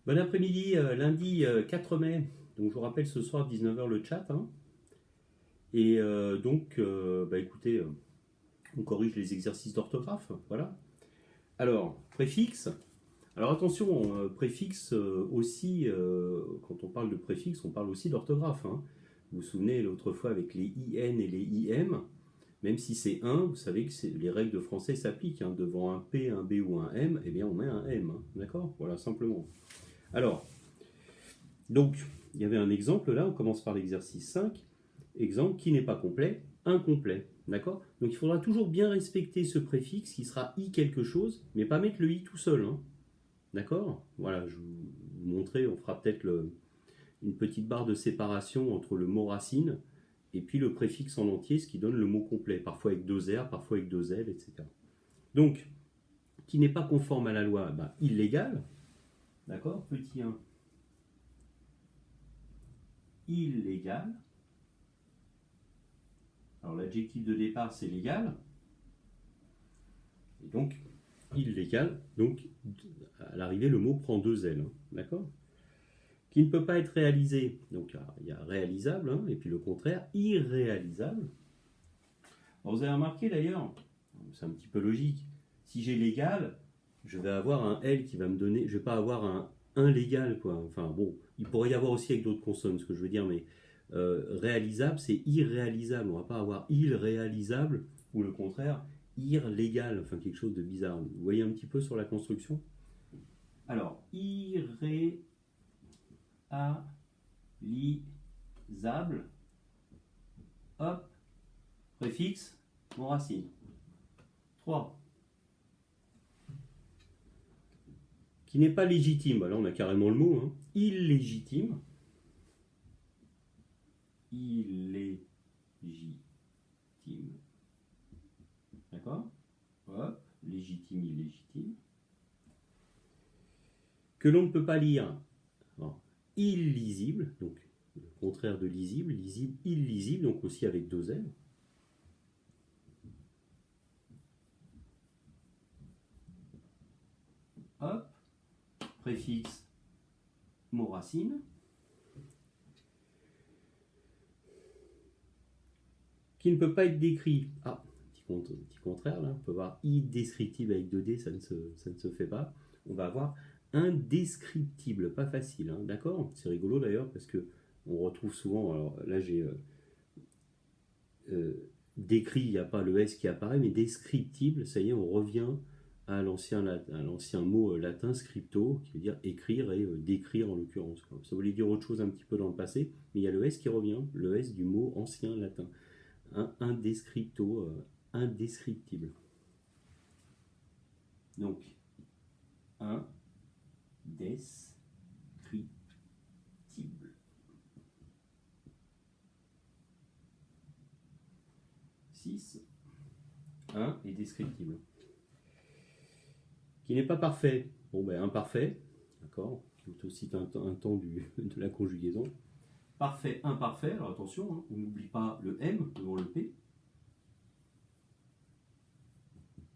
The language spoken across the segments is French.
Bon après-midi, lundi 4 mai. Donc je vous rappelle ce soir 19 h le chat, hein. Et écoutez, on corrige les exercices d'orthographe. Voilà. Alors, préfixe. Alors attention, préfixe aussi, quand on parle de préfixe, on parle aussi d'orthographe, hein. Vous vous souvenez l'autre fois avec les IN et les IM, même si c'est un, vous savez que les règles de français s'appliquent, hein. Devant un P, un B ou un M, eh bien on met un M, hein. D'accord? Voilà, simplement. Alors, donc, il y avait un exemple là, on commence par l'exercice 5. Exemple qui n'est pas complet, incomplet. D'accord? Donc il faudra toujours bien respecter ce préfixe qui sera i quelque chose, mais pas mettre le i tout seul, hein. D'accord? Voilà, je vais vous montrer, on fera peut-être une petite barre de séparation entre le mot racine et puis le préfixe en entier, ce qui donne le mot complet, parfois avec deux R, parfois avec deux L, etc. Donc, qui n'est pas conforme à la loi, illégal. D'accord? Petit 1. Illégal. Alors l'adjectif de départ c'est légal. Et donc, illégal, donc à l'arrivée le mot prend deux L, hein. D'accord? Qui ne peut pas être réalisé, donc il y a réalisable, hein, et puis le contraire, irréalisable. Alors, vous avez remarqué d'ailleurs, c'est un petit peu logique, si j'ai légal, je vais avoir un L qui va me donner, je ne vais pas avoir un légal, quoi. Enfin bon, il pourrait y avoir aussi avec d'autres consonnes, ce que je veux dire, mais réalisable, c'est irréalisable. On ne va pas avoir irréalisable, ou le contraire, irlégal, enfin quelque chose de bizarre. Vous voyez un petit peu sur la construction? Alors, irréalisable, hop, préfixe, mon racine. 3. Qui n'est pas légitime, là on a carrément le mot, hein. Illégitime. Illégitime. D'accord? Hop, légitime, illégitime. Que l'on ne peut pas lire. Alors, illisible, donc le contraire de lisible, lisible, illisible, donc aussi avec deux L. Hop, préfixe, mot racine. Qui ne peut pas être décrit. Ah, petit contraire là, on peut voir indescriptible avec 2D, ça ne se fait pas. On va avoir indescriptible, pas facile, hein, d'accord? C'est rigolo d'ailleurs parce que on retrouve souvent, alors là j'ai décrit, il n'y a pas le S qui apparaît, mais descriptible, ça y est, on revient à l'ancien mot latin scripto, qui veut dire écrire et décrire en l'occurrence. Ça voulait dire autre chose un petit peu dans le passé, mais il y a le S qui revient, le S du mot ancien latin. Indescriptible. Donc, indescriptible. 6. Et descriptible. Qui n'est pas parfait. Bon, imparfait, d'accord, qui est aussi un temps de la conjugaison. Parfait, imparfait, alors attention, hein, on n'oublie pas le M devant le P.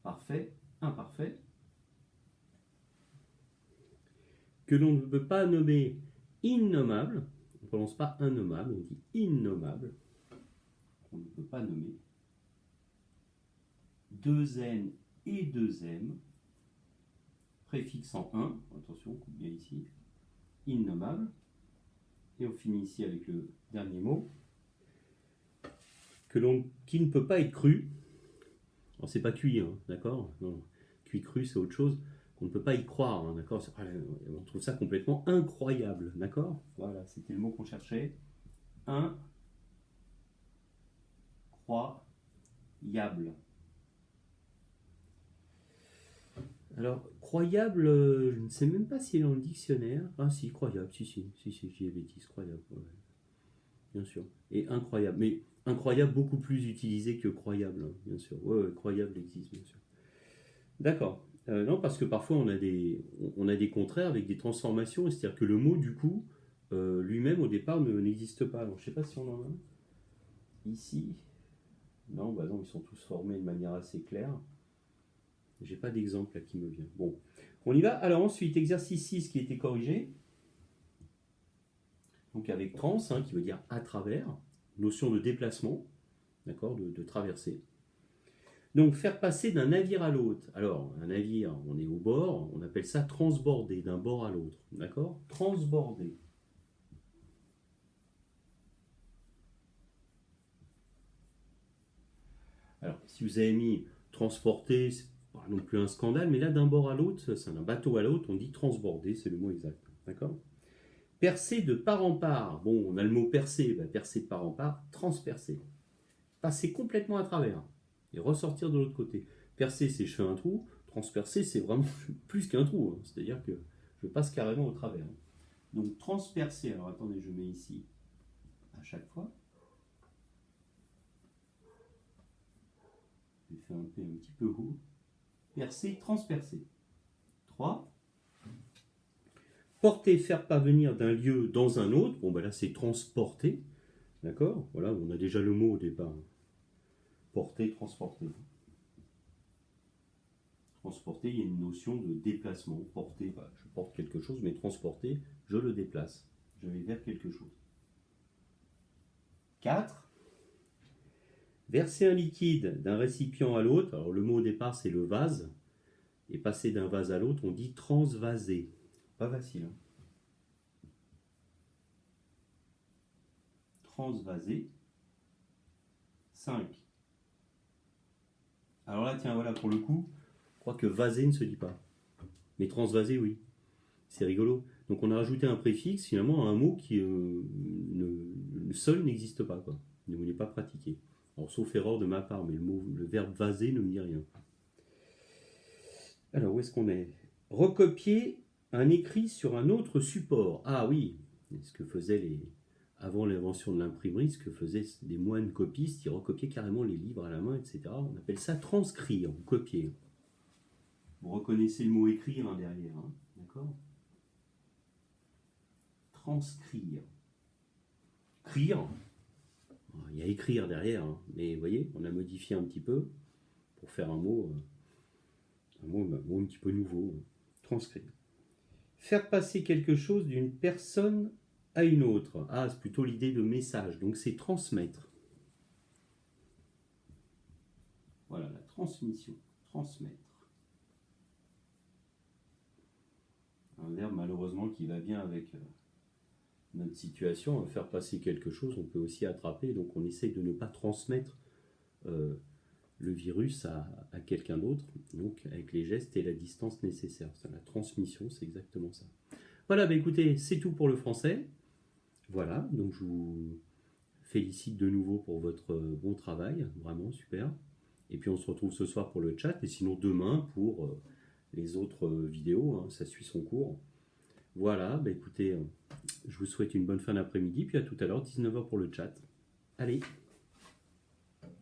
Parfait, imparfait. Que l'on ne peut pas nommer innommable, on ne prononce pas innommable, on dit innommable. On ne peut pas nommer. 2N et 2M, préfixe en 1, attention, coupe bien ici, innommable. Et on finit ici avec le dernier mot, qui ne peut pas être cru. Alors c'est pas cuit, hein, d'accord? Non, cuit cru c'est autre chose, qu'on ne peut pas y croire, hein, d'accord? On trouve ça complètement incroyable, d'accord? Voilà, c'était le mot qu'on cherchait. Incroyable. Alors, croyable, je ne sais même pas si elle est dans le dictionnaire. Ah si, croyable, si, j'y ai bêtise, croyable, ouais. Bien sûr. Et incroyable, mais incroyable beaucoup plus utilisé que croyable, hein, bien sûr. Ouais, croyable existe, bien sûr. D'accord. Non, parce que parfois on a des contraires avec des transformations, c'est-à-dire que le mot, du coup, lui-même au départ n'existe pas. Alors, je ne sais pas si on en a un. Ici. Non, non, ils sont tous formés de manière assez claire. J'ai pas d'exemple là qui me vient. Bon, on y va. Alors ensuite, exercice 6 qui a été corrigé. Donc avec trans, hein, qui veut dire à travers, notion de déplacement, d'accord, de traversée. Donc faire passer d'un navire à l'autre. Alors un navire, on est au bord, on appelle ça transborder, d'un bord à l'autre, d'accord. Transborder. Alors si vous avez mis transporter, c'est pas non plus un scandale, mais là d'un bord à l'autre, c'est d'un bateau à l'autre, on dit transborder, c'est le mot exact, d'accord. Percer de part en part. Bon, on a le mot percer, percer de part en part, transpercer. Passer complètement à travers et ressortir de l'autre côté. Percer, c'est je fais un trou. Transpercer, c'est vraiment plus qu'un trou. Hein. C'est-à-dire que je passe carrément au travers. Donc transpercer, alors attendez, je mets ici à chaque fois. Je fais un P un petit peu haut. Percer, transpercer. 3. Porter, faire parvenir d'un lieu dans un autre. Bon, là, c'est transporter. D'accord. Voilà, on a déjà le mot au départ. Porter, transporter. Transporter, il y a une notion de déplacement. Porter, je porte quelque chose, mais transporter, je le déplace. Je vais vers quelque chose. 4. Verser un liquide d'un récipient à l'autre. Alors le mot au départ, c'est le vase. Et passer d'un vase à l'autre, on dit transvaser. Pas facile. Hein. Transvaser. 5. Alors là, tiens, voilà, pour le coup, je crois que vaser ne se dit pas. Mais transvaser, oui. C'est rigolo. Donc on a rajouté un préfixe finalement à un mot qui seul n'existe pas, quoi. Il n'est pas pratiqué. Alors sauf erreur de ma part, mais le verbe vaser ne me dit rien. Alors où est-ce qu'on est? Recopier un écrit sur un autre support. Ah oui, ce que faisaient avant l'invention de l'imprimerie, ce que faisaient des moines copistes, ils recopiaient carrément les livres à la main, etc. On appelle ça transcrire ou copier. Vous reconnaissez le mot écrire hein, derrière, hein, d'accord? Transcrire. Crier. Il y a écrire derrière, hein, mais vous voyez, on a modifié un petit peu pour faire un mot un petit peu nouveau. Transcrire. Faire passer quelque chose d'une personne à une autre. Ah, c'est plutôt l'idée de message, donc c'est transmettre. Voilà, la transmission. Transmettre. Un verbe malheureusement qui va bien avec notre situation. Faire passer quelque chose, on peut aussi attraper, donc on essaye de ne pas transmettre le virus à quelqu'un d'autre, donc avec les gestes et la distance nécessaire. La transmission, c'est exactement ça. Voilà, écoutez, c'est tout pour le français. Voilà, donc je vous félicite de nouveau pour votre bon travail, vraiment super. Et puis on se retrouve ce soir pour le chat, et sinon demain pour les autres vidéos, hein, ça suit son cours. Voilà, écoutez, je vous souhaite une bonne fin d'après-midi, puis à tout à l'heure, 19h pour le chat. Allez!